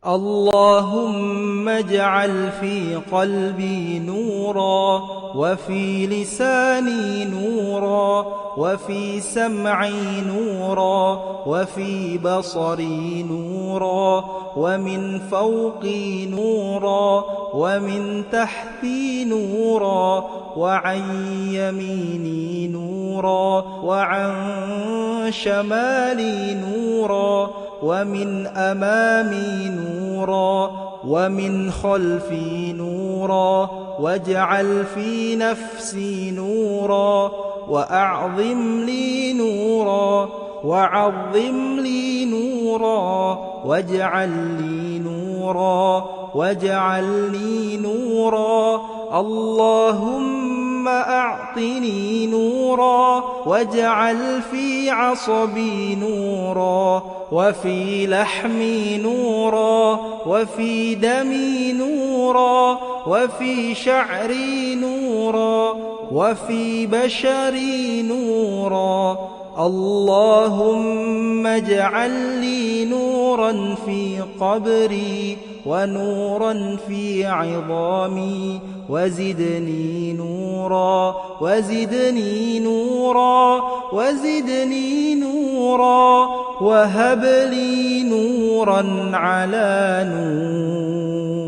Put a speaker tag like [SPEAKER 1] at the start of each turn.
[SPEAKER 1] اللهم اجعل في قلبي نورا، وفي لساني نورا، وفي سمعي نورا، وفي بصري نورا، ومن فوقي نورا، ومن تحتي نورا، وعن يميني نورا، وعن شمالي نورا، ومن أمامي نورا، ومن خلفي نورا. واجعل في نفسي نورا، وأعظم لي نورا، وعظم لي نورا، واجعل لي نورا، واجعل لي نورا. اللهم أعطني نورا، واجعل في عصبي نورا، وفي لحمي نورا، وفي دمي نورا، وفي شعري نورا، وفي بشري نورا. اللهم اجعل لي نورا في قبري، ونورا في عظامي، وزدني نورا، وزدني نورا، وزدني نورا، وهب لي نورا على نور.